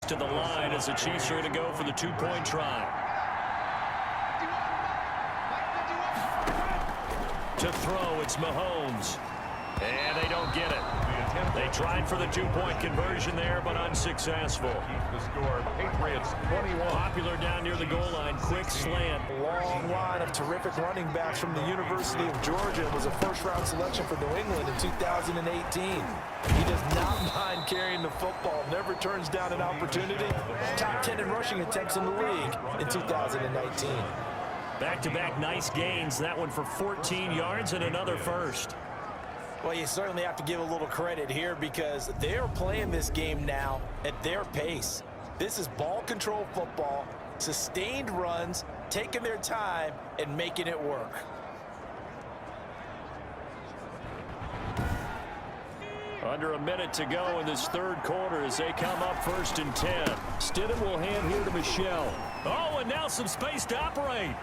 to the line as the Chiefs are going to go for the two-point try. To throw, it's Mahomes. And they don't get it. They tried for the two-point conversion there, but unsuccessful. The score, Patriots 21. Popular down near the goal line, quick slant. Long line of terrific running backs from the University of Georgia. It was a first-round selection for New England in 2018. He does not mind carrying the football, never turns down an opportunity. Top 10 in rushing attempts in the league in 2019. Back-to-back nice gains. That one for 14 yards and another first. Well, you certainly have to give a little credit here because they're playing this game now at their pace. This is ball control football, sustained runs, taking their time and making it work. Under a minute to go in this third quarter as they come up 1st and 10. Stidham will hand here to Michel. Oh, and now some space to operate.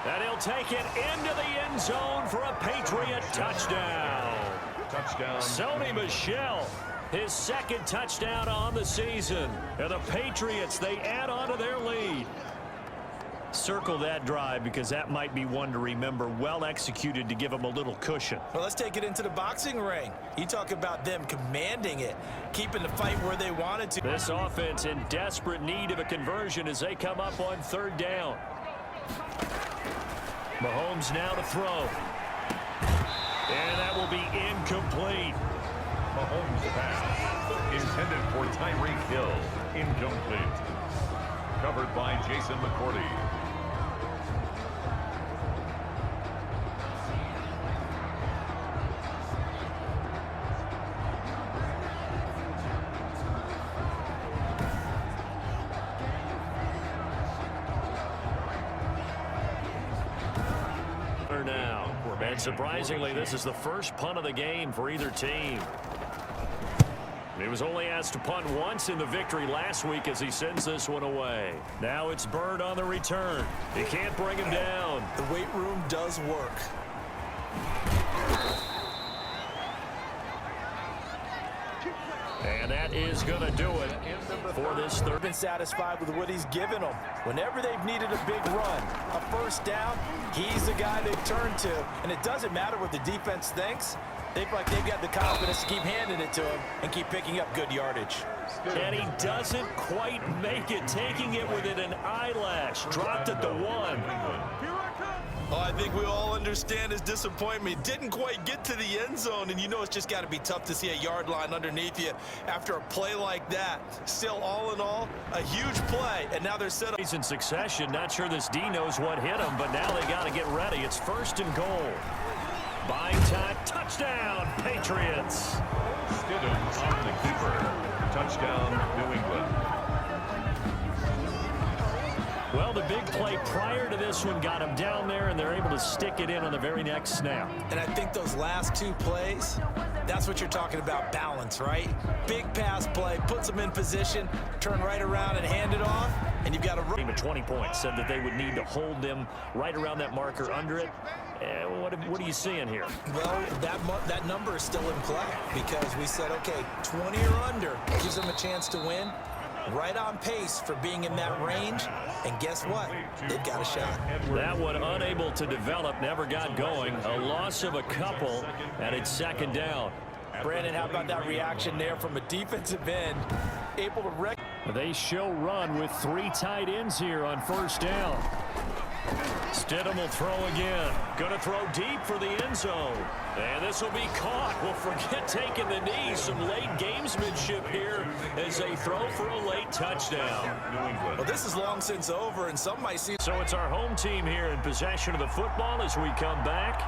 And he'll take it into the end zone for a Patriot touchdown. Sony Michel, his second touchdown on the season. And the Patriots, they add on to their lead. Circle that drive because that might be one to remember. Well executed to give them a little cushion. Well, let's take it into the boxing ring. You talk about them commanding it, keeping the fight where they wanted to. This offense in desperate need of a conversion as they come up on 3rd down. Mahomes now to throw. And that will be incomplete. Mahomes pass intended for Tyreek Hill. Incomplete. Covered by Jason McCourty. Now. And surprisingly, this is the first punt of the game for either team. He was only asked to punt once in the victory last week as he sends this one away. Now it's Bird on the return. He can't bring him down. The weight room does work. And that is going to do it for this third. Been satisfied with what he's given them. Whenever they've needed a big run, a first down, he's the guy they've turned to. And it doesn't matter what the defense thinks. They feel like they've got the confidence to keep handing it to him and keep picking up good yardage. And he doesn't quite make it, taking it within an eyelash. Dropped at the 1. Oh, I think we all understand his disappointment. Didn't quite get to the end zone, and you know it's just got to be tough to see a yard line underneath you after a play like that. Still, all in all, a huge play, and now they're set up. He's in succession. Not sure this D knows what hit him, but now they got to get ready. It's 1st and goal. Buying time, touchdown, Patriots. Stidham on the keeper. Touchdown, New England. Well, the big play prior to this one got him down there, and they're able to stick it in on the very next snap. And I think those last 2 plays, that's what you're talking about, balance, right? Big pass play, puts them in position, turn right around and hand it off, and you've got a team of 20 points. Said that they would need to hold them right around that marker under it. What are you seeing here? Well, that number is still in play because we said, okay, 20 or under gives them a chance to win. Right on pace for being in that range, and guess what? They've got a shot. That one unable to develop, never got going. A loss of a couple, and it's 2nd down. Brandon, how about that reaction there from a defensive end? Able to They show run with 3 tight ends here on 1st down. Stidham will throw again. Going to throw deep for the end zone. And this will be caught. Well, forget taking the knee. Some late gamesmanship here as they throw for a late touchdown. Well, this is long since over, and some might see. So it's our home team here in possession of the football as we come back.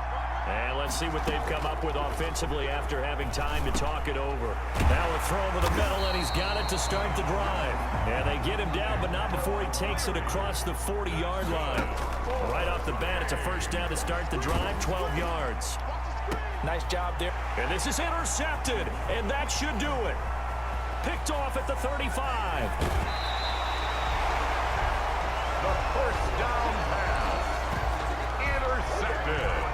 And let's see what they've come up with offensively after having time to talk it over. Now a throw over the middle, and he's got it to start the drive. And they get him down, but not before he takes it across the 40-yard line. Right off the bat, it's a 1st down to start the drive, 12 yards. Nice job there. And this is intercepted, and that should do it. Picked off at the 35. The 1st down pass. Intercepted.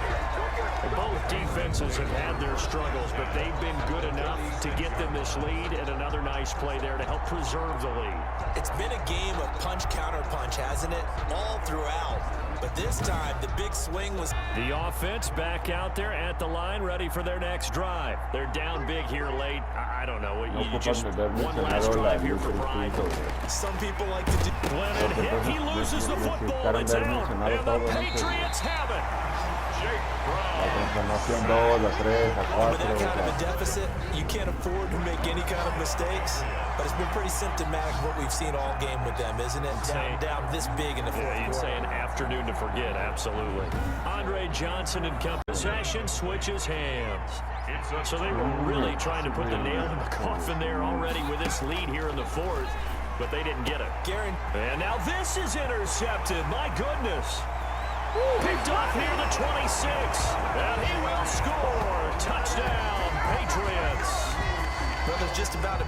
Both defenses have had their struggles, but they've been good enough to get them this lead, and another nice play there to help preserve the lead. It's been a game of punch-counter-punch, hasn't it? All throughout. But this time, the big swing was... The offense back out there at the line, ready for their next drive. They're down big here late. I don't know. You just one last drive here for Brian. Some people like to do... Glennon hit. He loses the football. It's out. And the Patriots have it. Transformación 2, la 3, la 4. With that kind of a deficit, you can't afford to make any kind of mistakes. But it's been pretty symptomatic of what we've seen all game with them, isn't it? Down this big in the fourth quarter. You'd say an afternoon to forget, absolutely. Andre Johnson and company. Possession switches hands. So they were really trying to put the nail in the coffin there already with this lead here in the fourth, but they didn't get it. And now this is intercepted. My goodness. Picked off near the 26. And he will score. Touchdown, Patriots. Brother's just about to...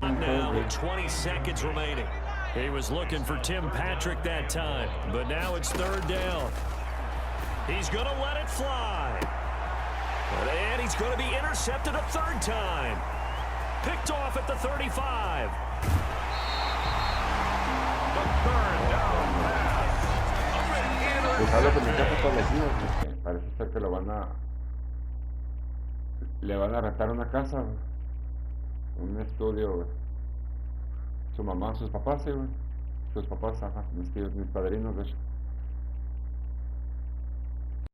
Now with 20 seconds remaining. He was looking for Tim Patrick that time, but now it's third down. He's going to let it fly. And he's going to be intercepted a third time. Picked off at the 35. The third down pass. Pues hablo con mi jefe todos los días, parece ser que le van a rentar una casa, un estudio, su mamá, sus papás, sí, sus papás, ajá, mis tíos, mis padrinos, de hecho.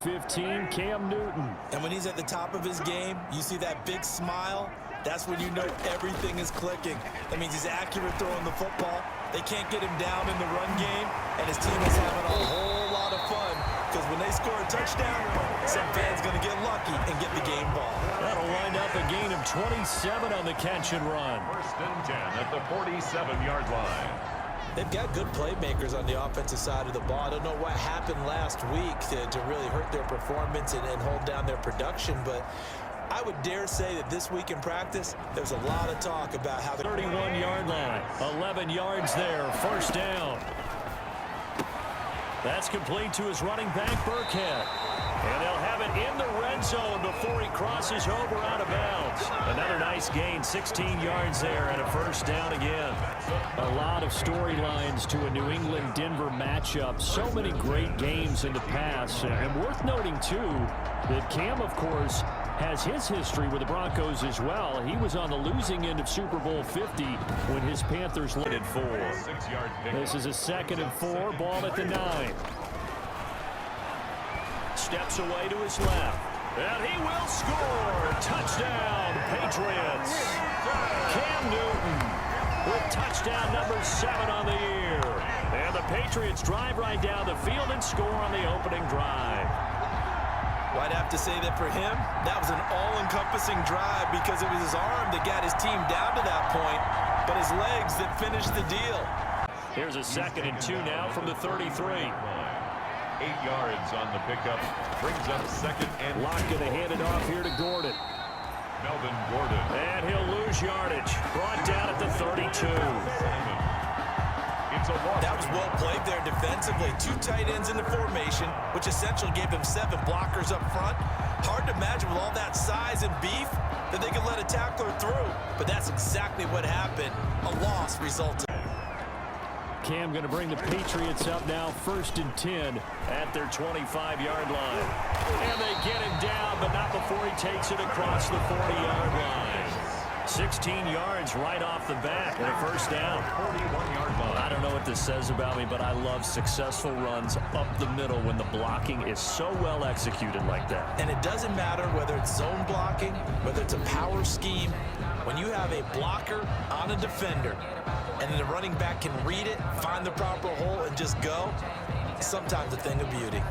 15, Cam Newton. And when he's at the top of his game, you see that big smile. That's when you know everything is clicking. That means he's accurate throwing the football. They can't get him down in the run game, and his team is having a whole lot of fun because when they score a touchdown, some fan's going to get lucky and get the game ball. That'll wind up a gain of 27 on the catch and run. First and 10 at the 47-yard line. They've got good playmakers on the offensive side of the ball. I don't know what happened last week to really hurt their performance and hold down their production, but I would dare say that this week in practice, there's a lot of talk about how the 31-yard line, 11 yards there, first down. That's complete to his running back, Burkhead. And they'll have it in the red zone before he crosses over out of bounds. Another nice gain, 16 yards there, and a first down again. A lot of storylines to a New England-Denver matchup. So many great games in the past. And worth noting, too, that Cam, of course, has his history with the Broncos as well. He was on the losing end of Super Bowl 50 when his Panthers led 4. This is a 2nd and 4, ball at the 9. Steps away to his left. And he will score. Touchdown, Patriots. Cam Newton with touchdown number 7 on the year. And the Patriots drive right down the field and score on the opening drive. Well, I'd have to say that for him, that was an all-encompassing drive because it was his arm that got his team down to that point, but his legs that finished the deal. Here's a 2nd and 2 now from the 33. 8 yards on the pickup. Brings up 2nd and Lock gonna hand it off here to Gordon. Melvin Gordon. And he'll lose yardage. Brought down at the 32. It's a loss. That was well played there defensively. 2 tight ends in the formation, which essentially gave them 7 blockers up front. Hard to imagine with all that size and beef that they could let a tackler through. But that's exactly what happened. A loss resulted. Cam going to bring the Patriots up now, 1st and 10 at their 25-yard line. And they get him down, but not before he takes it across the 40-yard line. 16 yards right off the bat and a first down. 41-yard line. I don't know what this says about me, but I love successful runs up the middle when the blocking is so well executed like that. And it doesn't matter whether it's zone blocking, whether it's a power scheme. When you have a blocker on a defender, and then the running back can read it, find the proper hole, and just go, sometimes a thing of beauty.